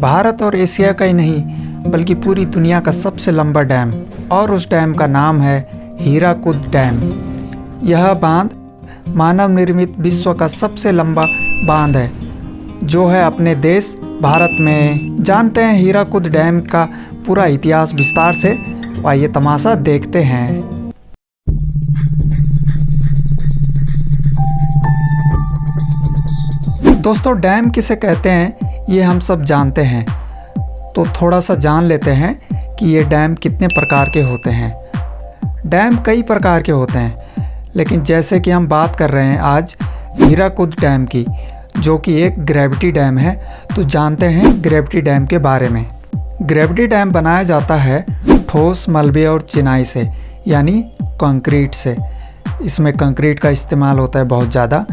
भारत और एशिया का ही नहीं बल्कि पूरी दुनिया का सबसे लंबा डैम, और उस डैम का नाम है हीराकुद डैम। यह बांध मानव निर्मित विश्व का सबसे लंबा बांध है, जो है अपने देश भारत में। जानते हैं हीराकुद डैम का पूरा इतिहास विस्तार से, आइए तमाशा देखते हैं। दोस्तों, डैम किसे कहते हैं ये हम सब जानते हैं, तो थोड़ा सा जान लेते हैं कि ये डैम कितने प्रकार के होते हैं। डैम कई प्रकार के होते हैं, लेकिन जैसे कि हम बात कर रहे हैं आज हीराकुद डैम की, जो कि एक ग्रेविटी डैम है, तो जानते हैं ग्रेविटी डैम के बारे में। ग्रेविटी डैम बनाया जाता है ठोस मलबे और चिनाई से, यानी कंक्रीट से। इसमें कंक्रीट का इस्तेमाल होता है बहुत ज़्यादा,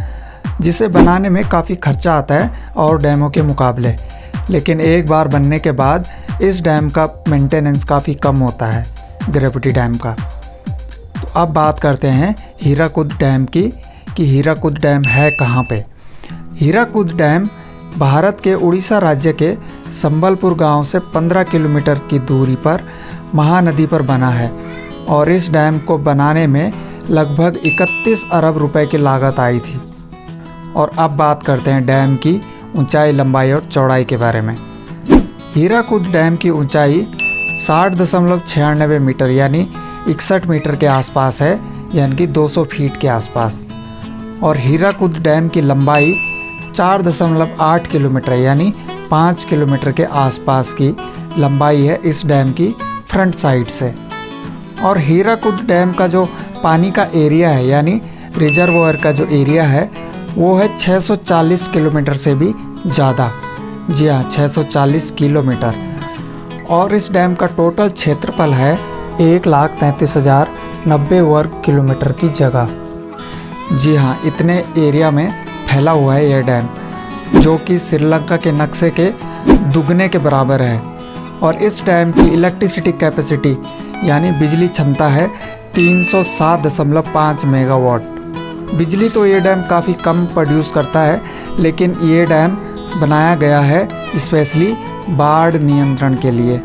जिसे बनाने में काफ़ी खर्चा आता है और डैमों के मुकाबले। लेकिन एक बार बनने के बाद इस डैम का मेंटेनेंस काफ़ी कम होता है, ग्रेविटी डैम का। तो अब बात करते हैं हीराकुद डैम की कि हीराकुद डैम है कहाँ पे। हीराकुद डैम भारत के उड़ीसा राज्य के संबलपुर गांव से 15 किलोमीटर की दूरी पर महानदी पर बना है, और इस डैम को बनाने में लगभग 31 अरब रुपए की लागत आई थी। और अब बात करते हैं डैम की ऊंचाई, लंबाई और चौड़ाई के बारे में। हीराकुद डैम की ऊंचाई 60.96 मीटर यानी 61 मीटर के आसपास है, यानी कि 200 फीट के आसपास। और हीराकुद डैम की लंबाई 4.8 किलोमीटर यानी 5 किलोमीटर के आसपास की लंबाई है इस डैम की फ्रंट साइड से। और हीराकुद डैम का जो पानी का एरिया है, यानी रिजर्वोयर का जो एरिया है, वो है 640 किलोमीटर से भी ज़्यादा। जी हाँ, 640 किलोमीटर। और इस डैम का टोटल क्षेत्रफल है 1,33,090 वर्ग किलोमीटर की जगह। जी हाँ, इतने एरिया में फैला हुआ है यह डैम, जो कि श्रीलंका के नक्शे के दुगने के बराबर है। और इस डैम की इलेक्ट्रिसिटी कैपेसिटी यानी बिजली क्षमता है 307.5 मेगावाट। बिजली तो ये डैम काफ़ी कम प्रोड्यूस करता है, लेकिन ये डैम बनाया गया है स्पेशली बाढ़ नियंत्रण के लिए।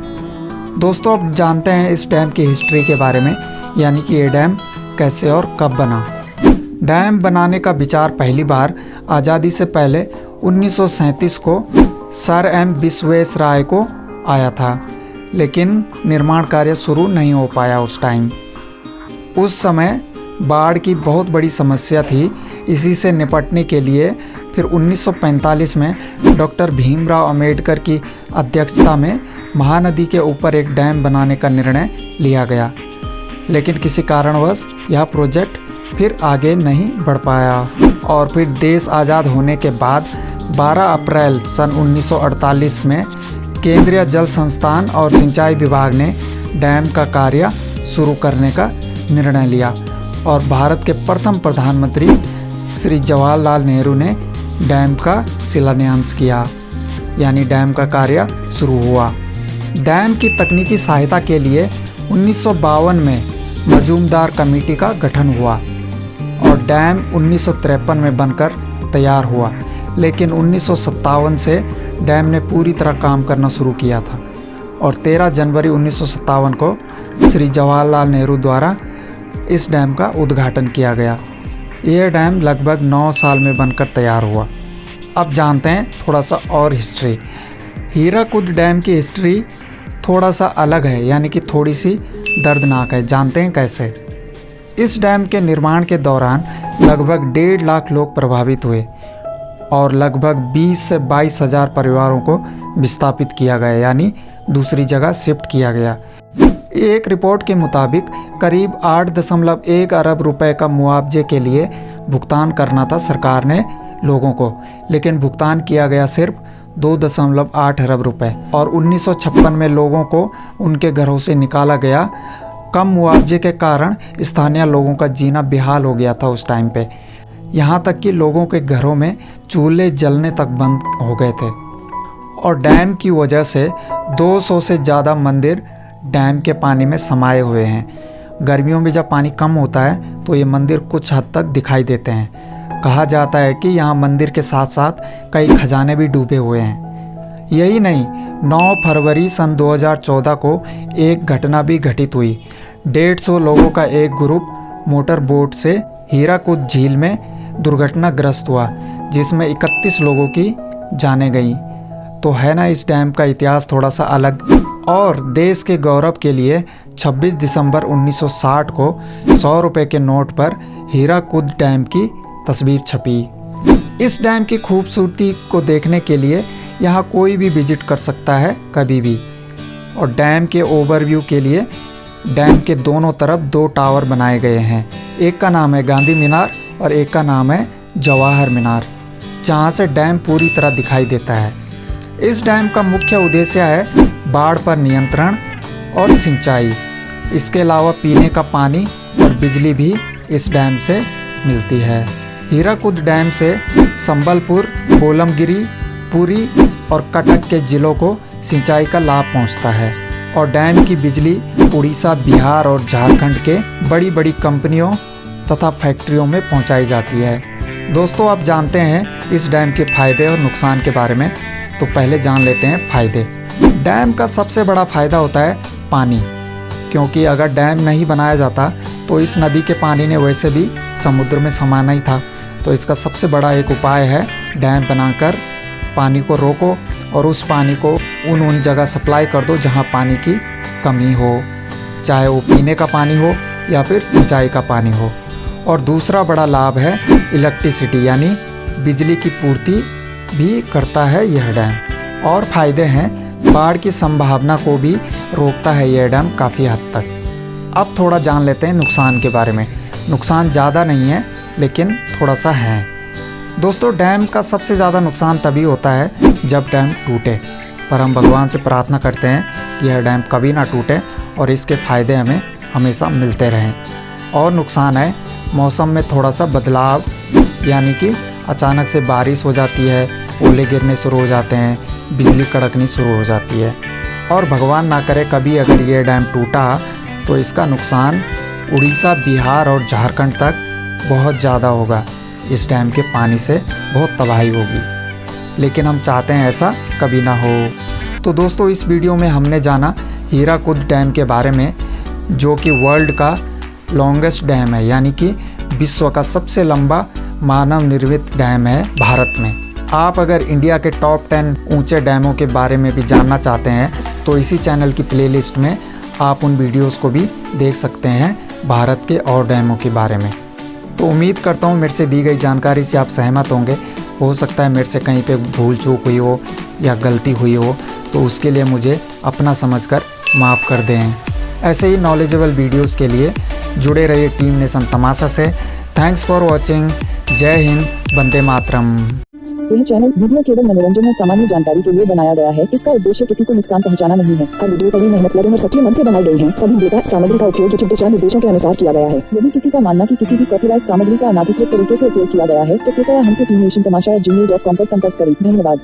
दोस्तों, अब जानते हैं इस डैम की हिस्ट्री के बारे में, यानी कि ये डैम कैसे और कब बना। डैम बनाने का विचार पहली बार आज़ादी से पहले 1937 को सर एम विश्वेश्वराय को आया था, लेकिन निर्माण कार्य शुरू नहीं हो पाया उस टाइम। उस समय बाढ़ की बहुत बड़ी समस्या थी। इसी से निपटने के लिए फिर 1945 में डॉक्टर भीमराव अंबेडकर की अध्यक्षता में महानदी के ऊपर एक डैम बनाने का निर्णय लिया गया, लेकिन किसी कारणवश यह प्रोजेक्ट फिर आगे नहीं बढ़ पाया। और फिर देश आज़ाद होने के बाद 12 अप्रैल सन 1948 में केंद्रीय जल संस्थान और सिंचाई विभाग ने डैम का कार्य शुरू करने का निर्णय लिया, और भारत के प्रथम प्रधानमंत्री श्री जवाहरलाल नेहरू ने डैम का शिलान्यास किया, यानी डैम का कार्य शुरू हुआ। डैम की तकनीकी सहायता के लिए 1952 में मजूमदार कमेटी का गठन हुआ, और डैम 1953 में बनकर तैयार हुआ। लेकिन 1957 से डैम ने पूरी तरह काम करना शुरू किया था, और 13 जनवरी 1957 को श्री जवाहरलाल नेहरू द्वारा इस डैम का उद्घाटन किया गया। यह डैम लगभग 9 साल में बनकर तैयार हुआ। अब जानते हैं थोड़ा सा और हिस्ट्री। हीराकुद डैम की हिस्ट्री थोड़ा सा अलग है, यानी कि थोड़ी सी दर्दनाक है। जानते हैं कैसे। इस डैम के निर्माण के दौरान लगभग 1.5 लाख लोग प्रभावित हुए, और लगभग 20 से 22 हज़ार परिवारों को विस्थापित किया गया, यानी दूसरी जगह शिफ्ट किया गया। एक रिपोर्ट के मुताबिक करीब 8.1 अरब रुपए का मुआवजे के लिए भुगतान करना था सरकार ने लोगों को, लेकिन भुगतान किया गया सिर्फ 2.8 अरब रुपए। और 1956 में लोगों को उनके घरों से निकाला गया। कम मुआवजे के कारण स्थानीय लोगों का जीना बेहाल हो गया था उस टाइम पे। यहाँ तक कि लोगों के घरों में चूल्हे जलने तक बंद हो गए थे। और डैम की वजह से 200 से ज़्यादा मंदिर डैम के पानी में समाये हुए हैं। गर्मियों में जब पानी कम होता है तो ये मंदिर कुछ हद तक दिखाई देते हैं। कहा जाता है कि यहाँ मंदिर के साथ साथ कई खजाने भी डूबे हुए हैं। यही नहीं, 9 फरवरी सन 2014 को एक घटना भी घटित हुई। 150 लोगों का एक ग्रुप मोटर बोट से हीराकुद झील में दुर्घटनाग्रस्त हुआ, जिसमें 31 लोगों की जानें गईं। तो है ना इस डैम का इतिहास थोड़ा सा अलग। और देश के गौरव के लिए 26 दिसंबर 1960 को 100 रुपये के नोट पर हीराकुद डैम की तस्वीर छपी। इस डैम की खूबसूरती को देखने के लिए यहाँ कोई भी विजिट कर सकता है कभी भी। और डैम के ओवरव्यू के लिए डैम के दोनों तरफ 2 टावर बनाए गए हैं। एक का नाम है गांधी मीनार और एक का नाम है जवाहर मीनार, जहाँ से डैम पूरी तरह दिखाई देता है। इस डैम का मुख्य उद्देश्य है बाढ़ पर नियंत्रण और सिंचाई। इसके अलावा पीने का पानी और बिजली भी इस डैम से मिलती है। हीराकुद डैम से संबलपुर, कोलमगिरी, पुरी और कटक के जिलों को सिंचाई का लाभ पहुंचता है। और डैम की बिजली उड़ीसा, बिहार और झारखंड के बड़ी बड़ी कंपनियों तथा फैक्ट्रियों में पहुंचाई जाती है। दोस्तों, आप जानते हैं इस डैम के फ़ायदे और नुकसान के बारे में, तो पहले जान लेते हैं फ़ायदे। डैम का सबसे बड़ा फ़ायदा होता है पानी, क्योंकि अगर डैम नहीं बनाया जाता तो इस नदी के पानी ने वैसे भी समुद्र में समाना ही था। तो इसका सबसे बड़ा एक उपाय है डैम बनाकर पानी को रोको और उस पानी को उन जगह सप्लाई कर दो जहाँ पानी की कमी हो, चाहे वो पीने का पानी हो या फिर सिंचाई का पानी हो। और दूसरा बड़ा लाभ है इलेक्ट्रिसिटी, यानी बिजली की पूर्ति भी करता है यह डैम। और फ़ायदे हैं, बाढ़ की संभावना को भी रोकता है यह डैम काफ़ी हद तक। अब थोड़ा जान लेते हैं नुकसान के बारे में। नुकसान ज़्यादा नहीं है लेकिन थोड़ा सा है। दोस्तों, डैम का सबसे ज़्यादा नुकसान तभी होता है जब डैम टूटे, पर हम भगवान से प्रार्थना करते हैं कि यह डैम कभी ना टूटे और इसके फ़ायदे हमें हमेशा मिलते रहें। और नुकसान है मौसम में थोड़ा सा बदलाव, यानी कि अचानक से बारिश हो जाती है, ओले गिरने शुरू हो जाते हैं, बिजली कड़कनी शुरू हो जाती है। और भगवान ना करे कभी अगर ये डैम टूटा तो इसका नुकसान उड़ीसा, बिहार और झारखंड तक बहुत ज़्यादा होगा। इस डैम के पानी से बहुत तबाही होगी, लेकिन हम चाहते हैं ऐसा कभी ना हो। तो दोस्तों, इस वीडियो में हमने जाना हीराकुद डैम के बारे में, जो कि वर्ल्ड का लॉन्गेस्ट डैम है, यानी कि विश्व का सबसे लंबा मानव निर्मित डैम है भारत में। आप अगर इंडिया के टॉप 10 ऊंचे डैमों के बारे में भी जानना चाहते हैं तो इसी चैनल की प्लेलिस्ट में आप उन वीडियोस को भी देख सकते हैं भारत के और डैमों के बारे में। तो उम्मीद करता हूँ मेरे से दी गई जानकारी से आप सहमत होंगे। हो सकता है मेरे से कहीं पे भूल चूक हुई हो या गलती हुई हो, तो उसके लिए मुझे अपना समझकर माफ़ कर दें। ऐसे ही नॉलेजेबल वीडियोस के लिए जुड़े रहिए टीम नेशन तमाशा से। Thanks for watching. जय हिंद, वंदे मातरम। यह चैनल वीडियो केवल मनोरंजन और सामान्य जानकारी के लिए बनाया गया है। इसका उद्देश्य किसी को नुकसान पहुंचाना नहीं है। हर वीडियो कड़ी मेहनत लगन और सच्चे मन से बनाई गई है। सभी डेटा सामग्री का उपयोग उचित दिशा निर्देशों के अनुसार किया गया है। यदि किसी का मानना कि किसी भी कॉपीराइट सामग्री का अनाधिकृत तरीके से उपयोग किया गया है तो कृपया हमसे teamnationtamasha@gmail.com पर संपर्क करें। धन्यवाद।